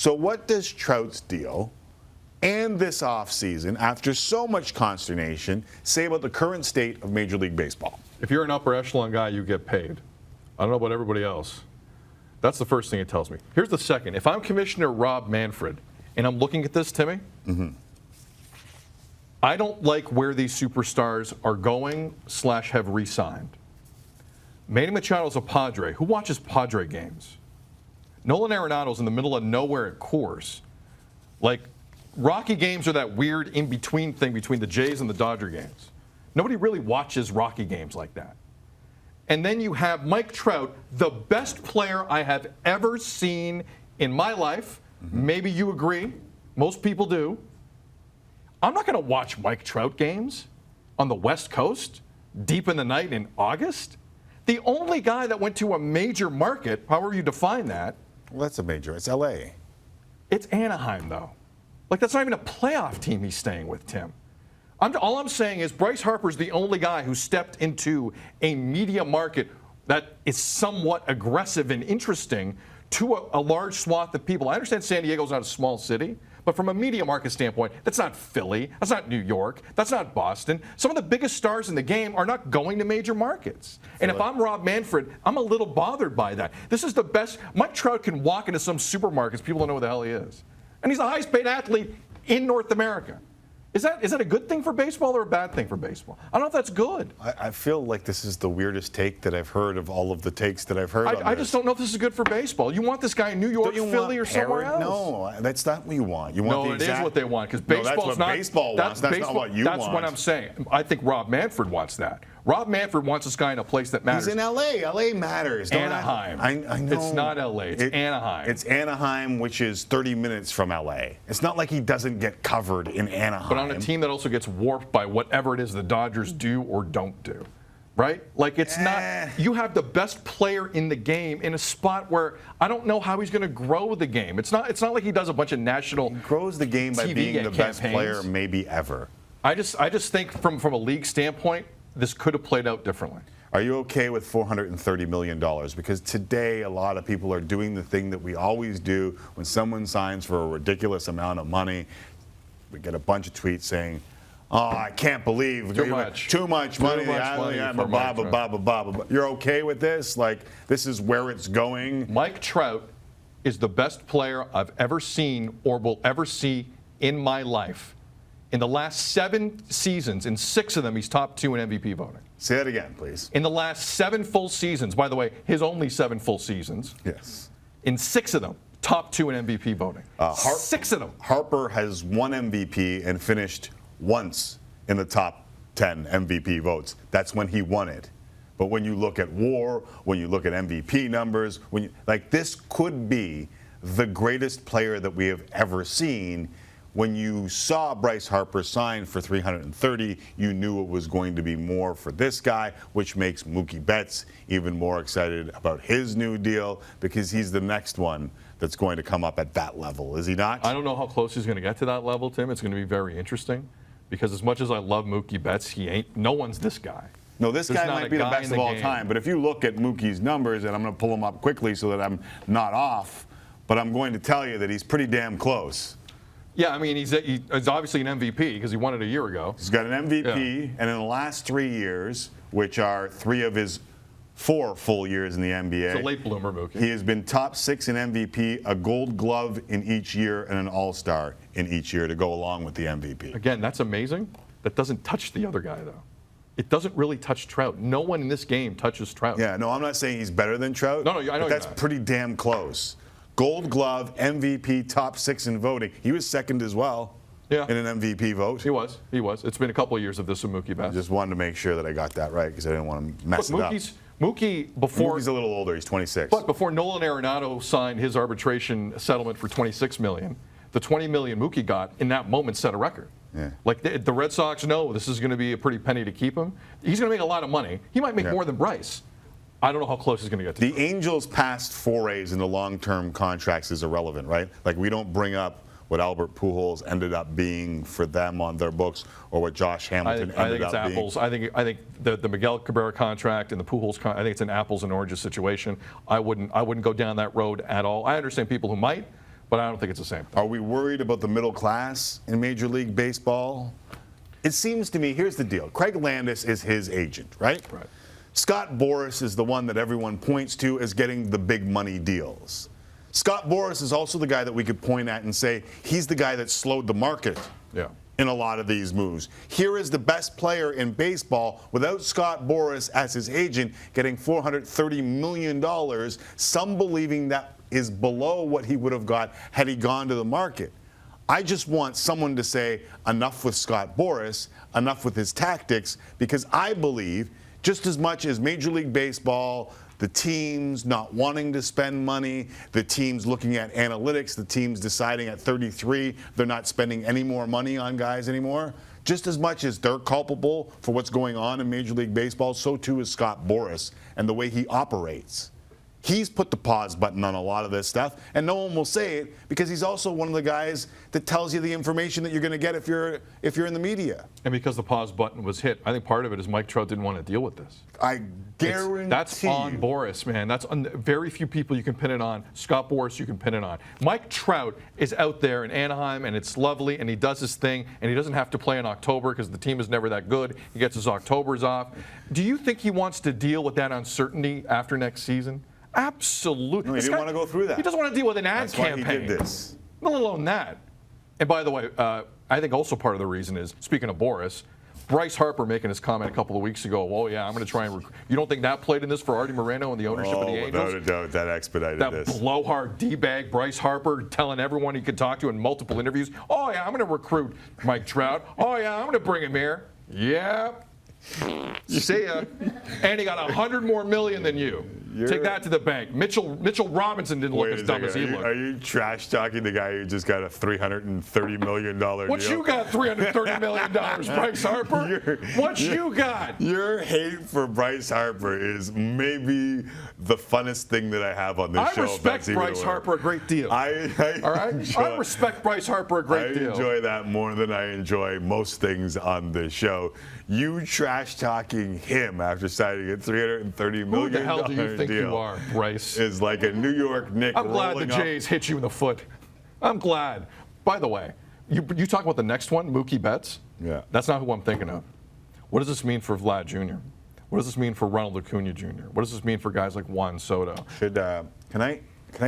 So what does Trout's deal and this offseason, after so much consternation, say about the current state of Major League Baseball? If you're an upper echelon guy, you get paid. I don't know about everybody else. That's the first thing it tells me. Here's the second. If I'm Commissioner Rob Manfred and I'm looking at this, Timmy, I don't like where these superstars are going / have re-signed. Manny Machado's a Padre. Who watches Padre games? Nolan Arenado's in the middle of nowhere at Coors. Like, Rocky games are that weird in-between thing between the Jays and the Dodger games. Nobody really watches Rocky games like that. And then you have Mike Trout, the best player I have ever seen in my life. Maybe you agree. Most people do. I'm not going to watch Mike Trout games on the West Coast deep in the night in August. The only guy that went to a major market, however you define that. Well, that's a major. It's L.A. It's Anaheim, though. Like, that's not even a playoff team he's staying with, Tim. All I'm saying is Bryce Harper's the only guy who stepped into a media market that is somewhat aggressive and interesting to a large swath of people. I understand San Diego's not a small city, but from a media market standpoint, that's not Philly, that's not New York, that's not Boston. Some of the biggest stars in the game are not going to major markets. And if I'm Rob Manfred, I'm a little bothered by that. This is the best. Mike Trout can walk into some supermarkets, people don't know who the hell he is. And he's the highest paid athlete in North America. Is that a good thing for baseball or a bad thing for baseball? I don't know if that's good. I feel like this is the weirdest take that I've heard of all of the takes that I've heard. I just don't know if this is good for baseball. You want this guy in New York, Philly, or somewhere else? No, that's not what you want. You want it is what they want, because baseball's not. Baseball wants. That's not what you want. That's what I'm saying. I think Rob Manfred wants that. Rob Manfred wants this guy in a place that matters. He's in L.A. L.A. matters. Anaheim. I know. It's not L.A. It's Anaheim. It's Anaheim, which is 30 minutes from L.A. It's not like he doesn't get covered in Anaheim. But on a team that also gets warped by whatever it is the Dodgers do or don't do. Right? Like, it's not. You have the best player in the game in a spot where I don't know how he's going to grow the game. It's not like he does a bunch of national. He grows the game by TV being the best campaigns. player maybe ever. I just think from a league standpoint, this could have played out differently. Are you okay with $430 million? Because today a lot of people are doing the thing that we always do when someone signs for a ridiculous amount of money. We get a bunch of tweets saying, "Oh, I can't believe too much money. Money You're okay with this? Like, this is where it's going?" Mike Trout is the best player I've ever seen or will ever see in my life. In the last 7 seasons, in 6 of them, he's top 2 in MVP voting. Say that again, please. In the last 7 full seasons, by the way, his only 7 full seasons. Yes. In 6 of them, top 2 in MVP voting. 6 of them. Harper has won MVP and finished once in the top 10 MVP votes. That's when he won it. But when you look at WAR, when you look at MVP numbers, this could be the greatest player that we have ever seen. When you saw Bryce Harper sign for $330, you knew it was going to be more for this guy, which makes Mookie Betts even more excited about his new deal because he's the next one that's going to come up at that level, is he not? I don't know how close he's going to get to that level, Tim. It's going to be very interesting because as much as I love Mookie Betts, no one's this guy. No, this guy might be the best of all time, but if you look at Mookie's numbers, and I'm going to pull them up quickly so that I'm not off, but I'm going to tell you that he's pretty damn close. Yeah, I mean, he's obviously an MVP because he won it a year ago. He's got an MVP, and in the last 3 years, which are 3 of his 4 full years in the NBA. It's a late bloomer, Mookie. He has been top 6 in MVP, a Gold Glove in each year, and an All-Star in each year to go along with the MVP. Again, that's amazing. That doesn't touch the other guy, though. It doesn't really touch Trout. No one in this game touches Trout. Yeah, no, I'm not saying he's better than Trout. No, I know but that's pretty damn close. Gold Glove, MVP, top 6 in voting. He was second as well in an MVP vote. He was. It's been a couple of years of this with Mookie Betts. I just wanted to make sure that I got that right because I didn't want to mess it up. Mookie's a little older. He's 26. But before Nolan Arenado signed his arbitration settlement for $26 million, the $20 million Mookie got in that moment set a record. Yeah. Like the Red Sox know this is going to be a pretty penny to keep him. He's going to make a lot of money. He might make more than Bryce. I don't know how close he's going to get to the Angels' past forays into long-term contracts is irrelevant, right? Like, we don't bring up what Albert Pujols ended up being for them on their books or what Josh Hamilton ended up being. I think it's apples. I think the Miguel Cabrera contract and the Pujols I think it's an apples and oranges situation. I wouldn't go down that road at all. I understand people who might, but I don't think it's the same thing. Are we worried about the middle class in Major League Baseball? It seems to me, here's the deal. Craig Landis is his agent, right? Right. Scott Boras is the one that everyone points to as getting the big money deals. Scott Boras is also the guy that we could point at and say he's the guy that slowed the market in a lot of these moves. Here is the best player in baseball without Scott Boras as his agent getting $430 million, some believing that is below what he would have got had he gone to the market. I just want someone to say enough with Scott Boras, enough with his tactics, because I believe just as much as Major League Baseball, the teams not wanting to spend money, the teams looking at analytics, the teams deciding at 33 they're not spending any more money on guys anymore, just as much as they're culpable for what's going on in Major League Baseball, so too is Scott Boras and the way he operates. He's put the pause button on a lot of this stuff, and no one will say it because he's also one of the guys that tells you the information that you're going to get if you're in the media. And because the pause button was hit, I think part of it is Mike Trout didn't want to deal with this. I guarantee that's on Boras, man. That's on very few people you can pin it on. Scott Boras, you can pin it on. Mike Trout is out there in Anaheim, and it's lovely, and he does his thing, and he doesn't have to play in October because the team is never that good. He gets his Octobers off. Do you think he wants to deal with that uncertainty after next season? Absolutely. No, he didn't want to go through that. He doesn't want to deal with an ad campaign. That's why he did this. Let alone that. And by the way, I think also part of the reason is, speaking of Boras, Bryce Harper making his comment a couple of weeks ago, oh, yeah, I'm going to try and you don't think that played in this for Artie Moreno and the ownership of the Angels? Without a doubt, that expedited this. That blowhard D-bag Bryce Harper telling everyone he could talk to in multiple interviews, oh, yeah, I'm going to recruit Mike Trout. Oh, yeah, I'm going to bring him here. Yeah. See ya. And he got $100 more million than you. Take that to the bank. Mitchell Robinson didn't look as dumb as he looked. Are you trash talking the guy who just got a $330 million deal? What you got, $330 million, Bryce Harper? What you got? Your hate for Bryce Harper is maybe the funnest thing that I have on this show. I respect Bryce Harper a great deal. All right? I respect Bryce Harper a great deal. I enjoy that more than I enjoy most things on this show. You trash talking him after signing a $330 million deal. Who the hell do you think you are, Bryce? Is like a New York Knick. I'm glad the Jays hit you in the foot. I'm glad. By the way, you talk about the next one, Mookie Betts. Yeah. That's not who I'm thinking of. What does this mean for Vlad Jr.? What does this mean for Ronald Acuna Jr.? What does this mean for guys like Juan Soto? Can I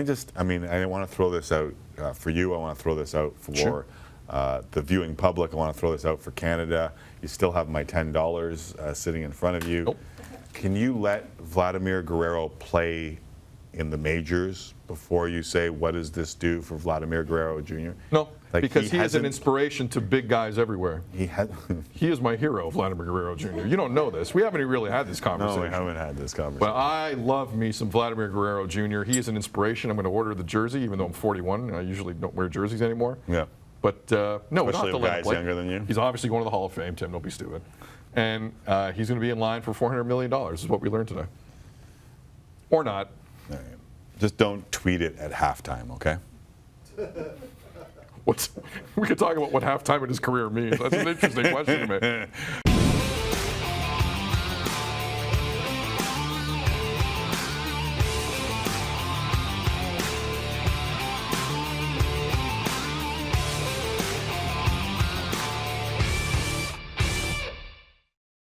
just? I mean, I want to throw this out for you. I want to throw this out for the viewing public. I want to throw this out for Canada. You still have my $10 sitting in front of you. Nope. Can you let Vladimir Guerrero play in the majors before you say, what does this do for Vladimir Guerrero Jr.? No, because he is an inspiration to big guys everywhere. He is my hero, Vladimir Guerrero Jr. You don't know this. We haven't really had this conversation. No, we haven't had this conversation. But I love me some Vladimir Guerrero Jr. He is an inspiration. I'm going to order the jersey, even though I'm 41 and I usually don't wear jerseys anymore. Yeah. But no, especially not if guys younger than you. He's obviously going to the Hall of Fame, Tim. Don't be stupid. And he's going to be in line for $400 million, is what we learned today. Or not. Just don't tweet it at halftime, okay? We could talk about what halftime in his career means. That's an interesting question to me.